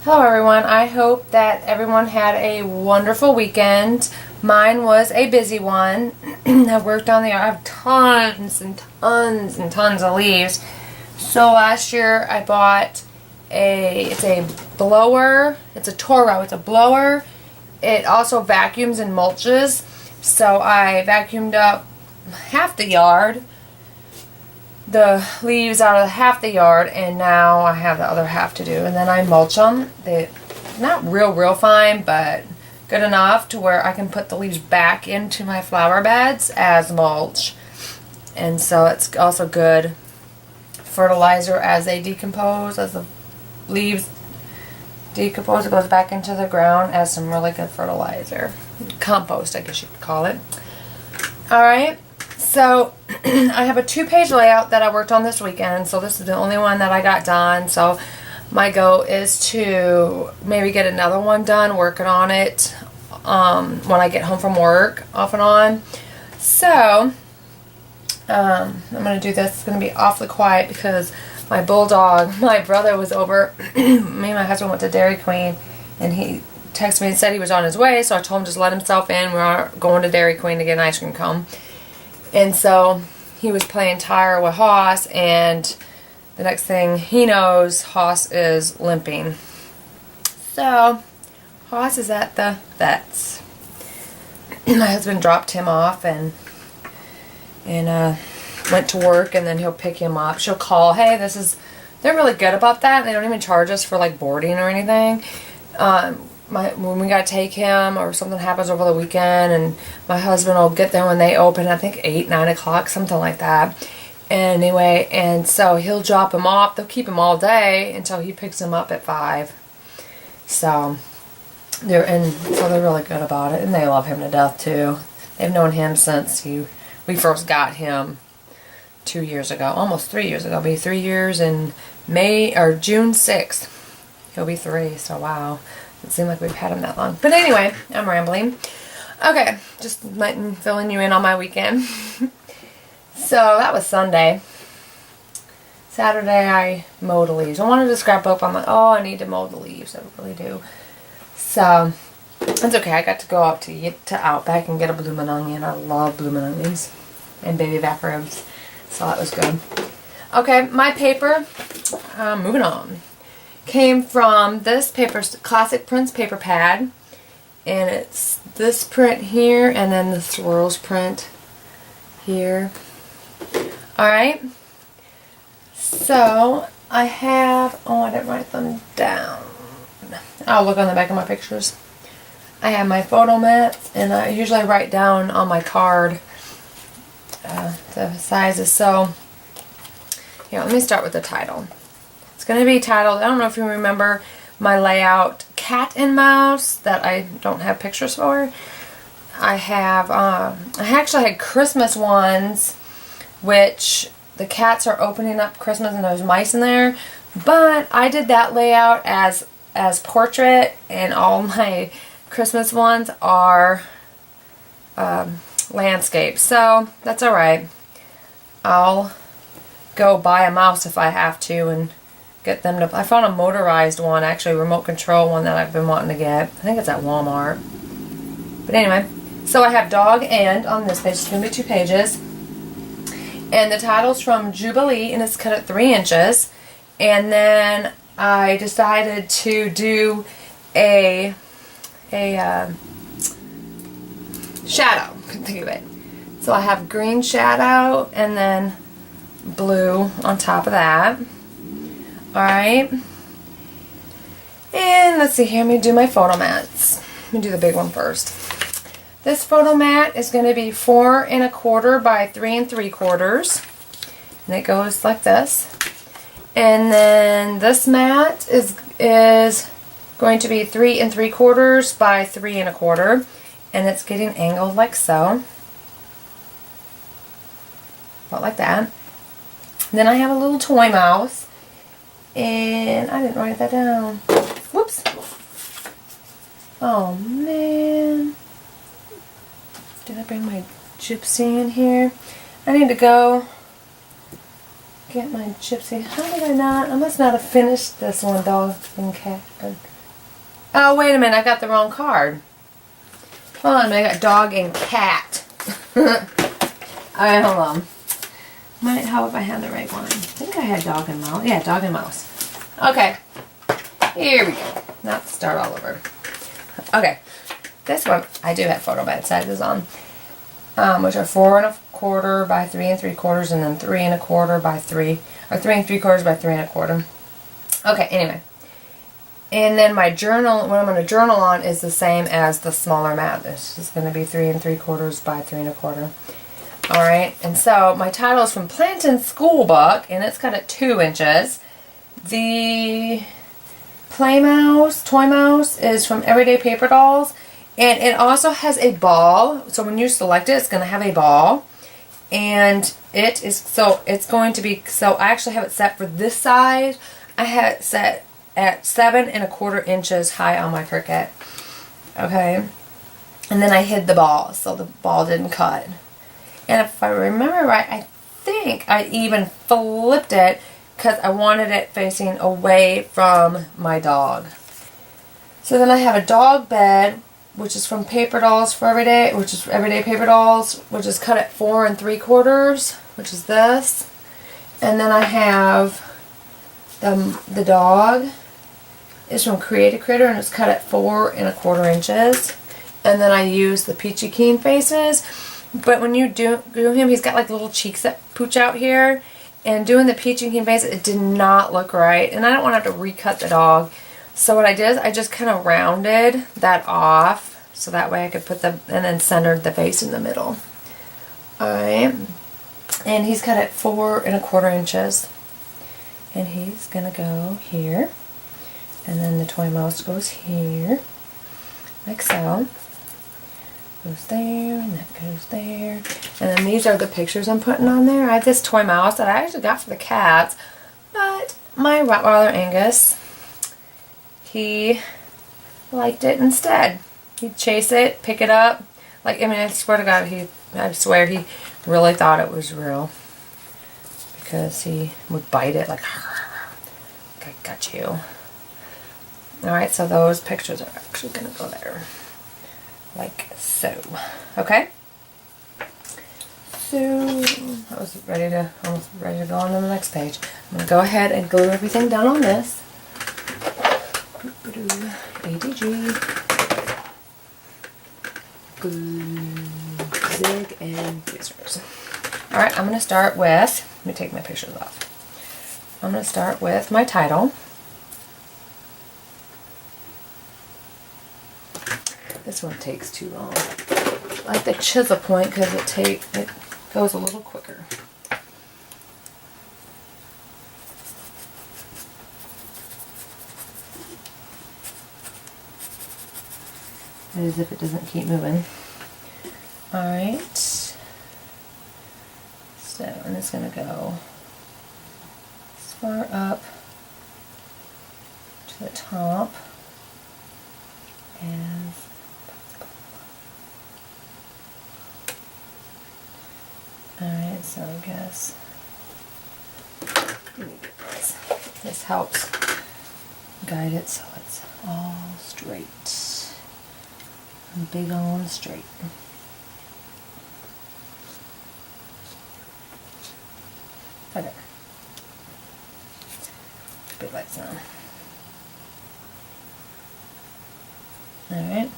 Hello everyone, I hope that everyone had a wonderful weekend. Mine was a busy one. I worked on I have tons and tons and tons of leaves. So last year I bought it's a blower, it's a Toro, it's a blower. It also vacuums and mulches. So I vacuumed up half the yard, the leaves out of half the yard, and now I have the other half to do, and then I mulch them. They're not real fine, but good enough to where I can put the leaves back into my flower beds as mulch. And so it's also good fertilizer as they decompose, as the leaves decompose. It goes back into the ground as some really good fertilizer. Compost, I guess you could call it. Alright. So, I have a 2-page layout that I worked on this weekend, so this is the only one that I got done. So, my goal is to maybe get another one done, working on it when I get home from work, off and on. So, I'm going to do this. It's going to be awfully quiet because my bulldog, my brother was over. Me and my husband went to Dairy Queen, and he texted me and said he was on his way, so I told him just let himself in. We're going to Dairy Queen to get an ice cream cone. And so he was playing tire with Hoss, and the next thing he knows, Hoss is limping. So Hoss is at the vet's. My husband dropped him off and went to work, and then he'll pick him up. She'll call, hey, they're really good about that. They don't even charge us for like boarding or anything. When we gotta take him or something happens over the weekend, and my husband will get there when they open, I think 8, 9 o'clock, something like that. Anyway, and so he'll drop him off. They'll keep him all day until he picks him up at 5. So they're really good about it, and they love him to death too. They've known him since we first got him 2 years ago, almost 3 years ago. It'll be 3 years in June 6th. He'll be 3. So wow. It seems like we've had him that long. But anyway, I'm rambling. Okay, just filling you in on my weekend. So that was Sunday. Saturday I mowed the leaves. I wanted to scrapbook. I'm like, oh, I need to mow the leaves. I really do. So it's okay. I got to go out to Outback and get a bloomin' onion. I love bloomin' onions and baby back ribs. So that was good. Okay, my paper. Moving on. Came from this paper, Classic Prints paper pad, and it's this print here and then the swirls print here. Alright, so I have, I didn't write them down. I'll look on the back of my pictures. I have my photo mats, and I usually write down on my card the sizes. So here, let me start with the title. It's going to be titled, I don't know if you remember my layout, Cat and Mouse, that I don't have pictures for. I actually had Christmas ones, which the cats are opening up Christmas and there's mice in there. But I did that layout as portrait, and all my Christmas ones are landscape. So that's alright. I'll go buy a mouse if I have to and get them to. I found a motorized one, actually, remote control one that I've been wanting to get. I think it's at Walmart. But anyway, so I have dog and on this page. It's going to be 2 pages. And the title's from Jubilee, and it's cut at 3 inches. And then I decided to do a shadow. Couldn't think of it. So I have green shadow and then blue on top of that. Alright, and let's see here, let me do my photo mats. Let me do the big one first. This photo mat is going to be 4 1/4 by 3 3/4, and it goes like this. And then this mat is going to be 3 3/4 by 3 1/4, and it's getting angled like so. About like that. And then I have a little toy mouse. And I didn't write that down. Whoops. Oh, man. Did I bring my gypsy in here? I need to go get my gypsy. How did I not? I must not have finished this one, dog and cat. Oh, wait a minute. I got the wrong card. Hold on a minute. I got dog and cat. Alright, hold on. Might help if I had the right one. I think I had dog and mouse. Yeah, dog and mouse. Okay. Here we go. Now let's start all over. Okay. This one, I do have photo bed sizes on. Which are 4 1/4 by 3 3/4, and then 3 1/4 by 3, or 3 3/4 by 3 1/4. Okay, anyway. And then my journal, what I'm going to journal on is the same as the smaller mat. This is going to be 3 3/4 by 3 1/4. Alright, and so my title is from Plantin Schoolbook, and it's cut at 2 inches. The Toy Mouse is from Everyday Paper Dolls, and it also has a ball. So when you select it, it's going to have a ball, and it's going to be, so I actually have it set for this size. I had it set at 7 1/4 inches high on my Cricut. Okay, and then I hid the ball, so the ball didn't cut. And if I remember right, I think I even flipped it because I wanted it facing away from my dog. So then I have a dog bed, which is from Paper Dolls for Everyday, which is Everyday Paper Dolls, which is cut at 4 3/4, which is this. And then I have the dog is from Create a Critter, and it's cut at 4 1/4 inches. And then I use the Peachy Keen faces. But when you do him, he's got like little cheeks that pooch out here. And doing the Peachy Keen face, it did not look right. And I don't want to have to recut the dog. So what I did is I just kind of rounded that off. So that way I could put and then centered the face in the middle. Alright. And he's cut at 4 1/4 inches. And he's going to go here. And then the toy mouse goes here. Like so. Goes there, and that goes there. And then these are the pictures I'm putting on there. I have this toy mouse that I actually got for the cats, but my Rottweiler Angus, he liked it instead. He'd chase it, pick it up. Like, I mean, I swear to God, I swear he really thought it was real. Because he would bite it like, I got you. Alright, so those pictures are actually going to go there. Like so. Okay? So, I was almost ready to go on to the next page. I'm going to go ahead and glue everything down on this. ADG. Glue, zig, and tweezers. Alright, I'm going to start with, let me take my pictures off. I'm going to start with my title. This one takes too long. I like the chisel point because it goes a little quicker. As if it doesn't keep moving. Alright. So, and it's going to go as far up to the top as alright, so I guess this helps guide it so it's all straight. Big on straight. Okay. Big lights now. Alright.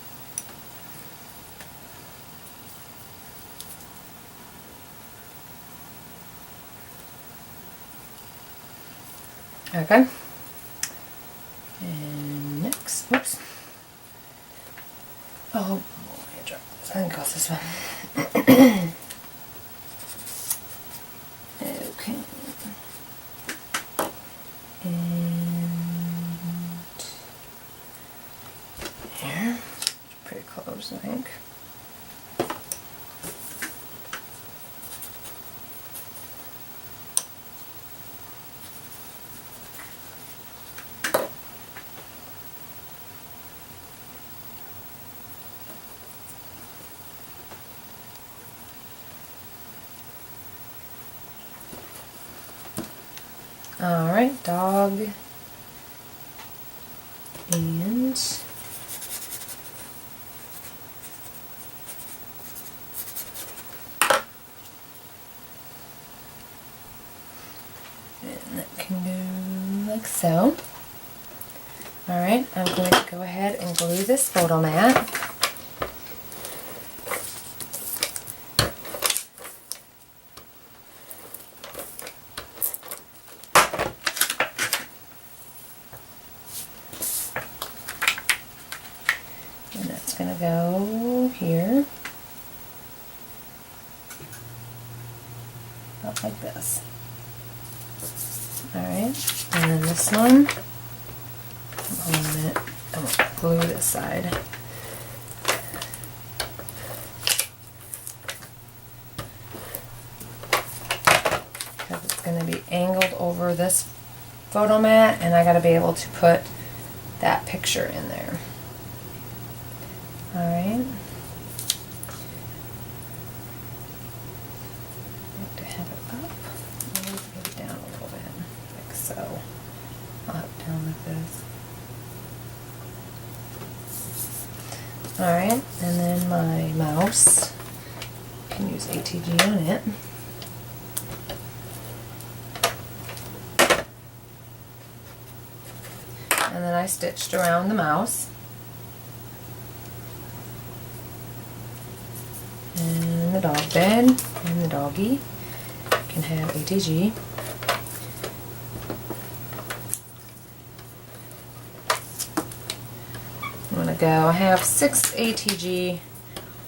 Okay. And next, whoops. Oh, I dropped this. I think it goes this one. Okay. And here. Pretty close, I think. Alright, dog and And that can go like so. Alright, I'm going to go ahead and glue this photo mat. And that's going to go here. About like this. Alright, and then this one, hold on a minute, I'm going to glue this side. Because it's going to be angled over this photo mat, and I got to be able to put that picture in there. Alright. To have it up, maybe down a little bit, like so. I'll have it down like this. Alright, and then my mouse, I can use ATG on it. And then I stitched around the mouse. And the dog bed, and the doggy can have ATG. I'm going to go, I have 6 ATG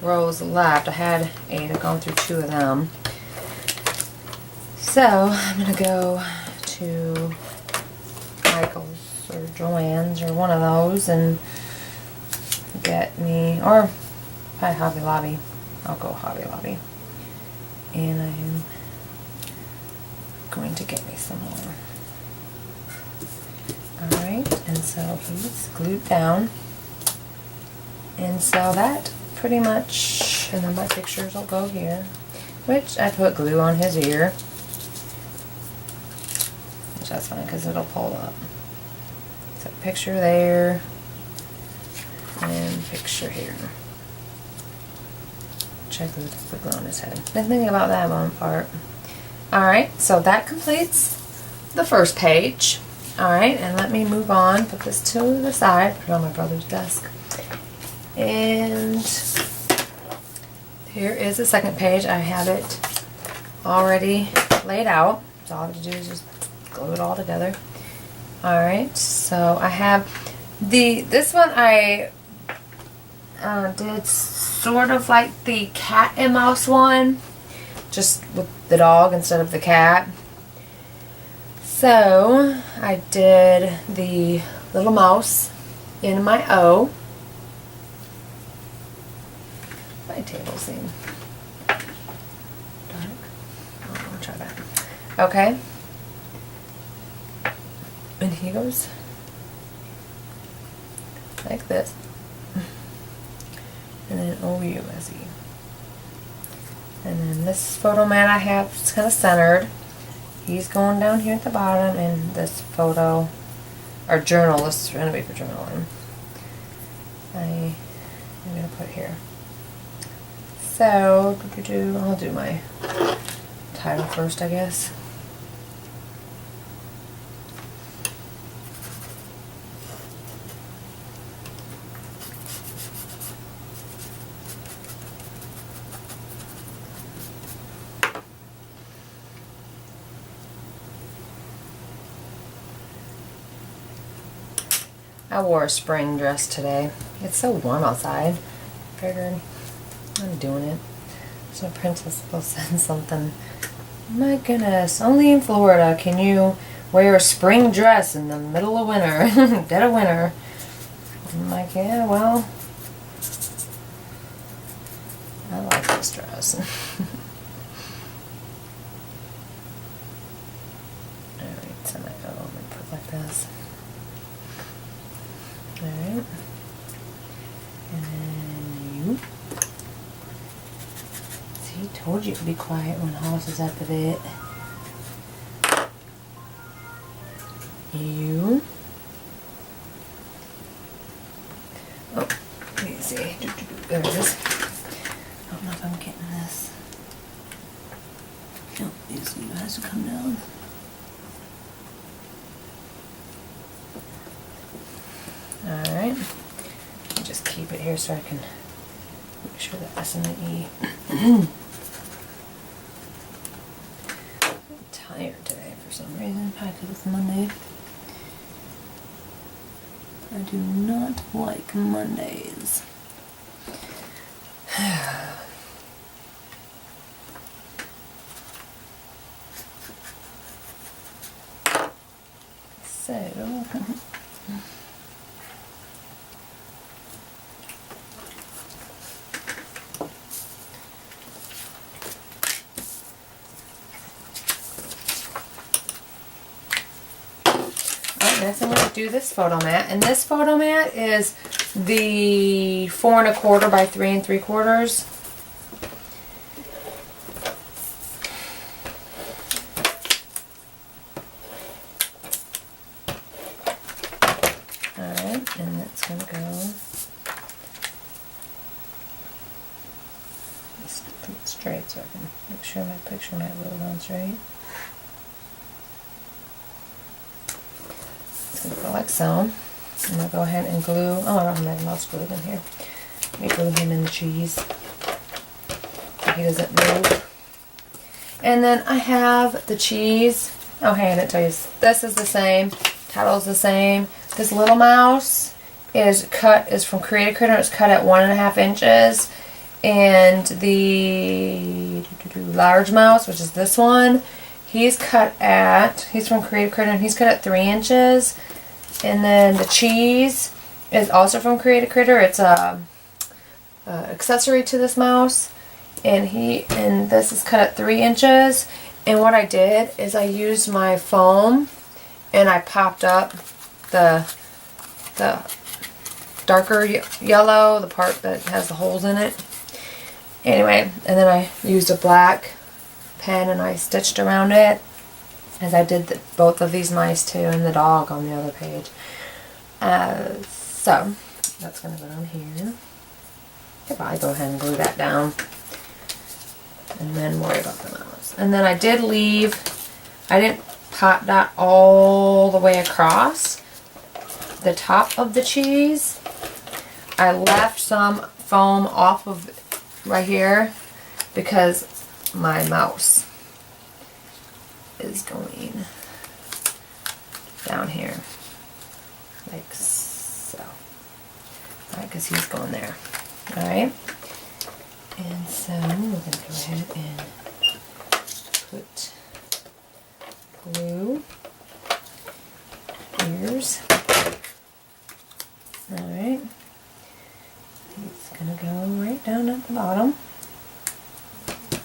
rows left. I had 8, I've gone through 2 of them. So I'm going to go to Michael's or Joann's or one of those and get me, or probably Hobby Lobby. I'll go Hobby Lobby. And I'm going to get me some more. Alright, and so he's glued down. And so that pretty much, and then my pictures will go here, which I put glue on his ear. Which that's fine because it'll pull up. So picture there, and picture here. Check the glue on his head. Didn't think about that one part. Alright, so that completes the first page. Alright, and let me move on, put this to the side, put it on my brother's desk. And here is the second page. I have it already laid out. So all I have to do is just glue it all together. Alright, so I have this one I did sort of like the cat and mouse one, just with the dog instead of the cat. So I did the little mouse in my O. My table seam dark. Oh, I'll try that. Okay. And he goes like this. And then O-U-S-E. And then this photo mat I have, it's kind of centered. He's going down here at the bottom, and this photo, or journal, this is going to be for journaling. I'm going to put here. So, I'll do my title first, I guess. I wore a spring dress today. It's so warm outside. Figured I'm doing it. So Princess will send something. My goodness, only in Florida can you wear a spring dress in the middle of winter, dead of winter. I'm like, yeah, well, I like this dress. Alright, so I'm going to put like this. Alright. And then you. See, told you to be quiet when Hoss is at the vet. You. Oh, let me see. There it is. I don't know if I'm getting this. No, these you guys will come down. here so I can make sure the S and the E. I'm tired today for some reason, probably because it's Monday. I do not like Mondays. So, next I'm going to do this photo mat, and this photo mat is the 4 1/4 by 3 3/4. Alright, and that's going to go straight so I can make sure my picture mat rolls on straight. Go like so. I'm going to go ahead and glue, oh I don't have my mouse glued in here. Let me glue him in the cheese so he doesn't move. And then I have the cheese. Oh hey, I didn't tell you, this is the same, title's the same. This little mouse is from Create a Critter. It's cut at 1.5 inches. And the large mouse, which is this one, he's from Create a Critter, and he's cut at 3 inches. And then the cheese is also from Create a Critter. It's a accessory to this mouse, and this is cut at 3 inches. And what I did is I used my foam and I popped up the darker yellow, the part that has the holes in it. Anyway, and then I used a black pen and I stitched around it, as I did both of these mice too, and the dog on the other page. So that's going to go down here. I'll probably go ahead and glue that down, and then worry about the mouse. And then I didn't pop that all the way across the top of the cheese. I left some foam off of right here because my mouse is going down here like so. Alright, because he's going there. Alright, and so we're going to go ahead and put glue ears. Alright, it's going to go right down at the bottom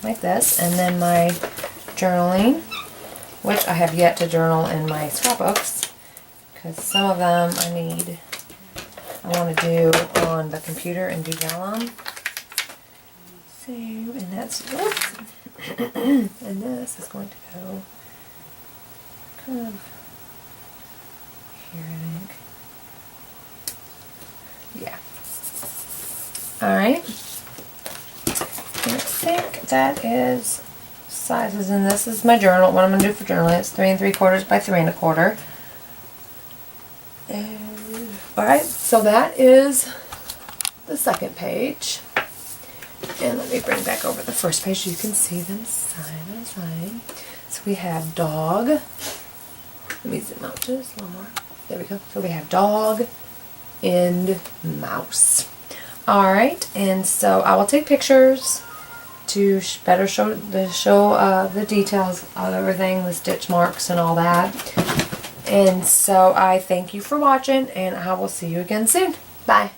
like this. And then my journaling, which I have yet to journal in my scrapbooks because some of them I want to do on the computer and detail them. So, and that's this. And this is going to go kind of here, I think. Yeah. Alright. And I think that is sizes, and this is my journal. What I'm going to do for journaling is 3 3/4 by 3 1/4. Alright, so that is the second page. And let me bring back over the first page so you can see them side by side. So we have dog. Let me zoom out just one more. There we go. So we have dog and mouse. Alright, and so I will take pictures to better show the details of everything, the stitch marks and all that. And so I thank you for watching, and I will see you again soon. Bye.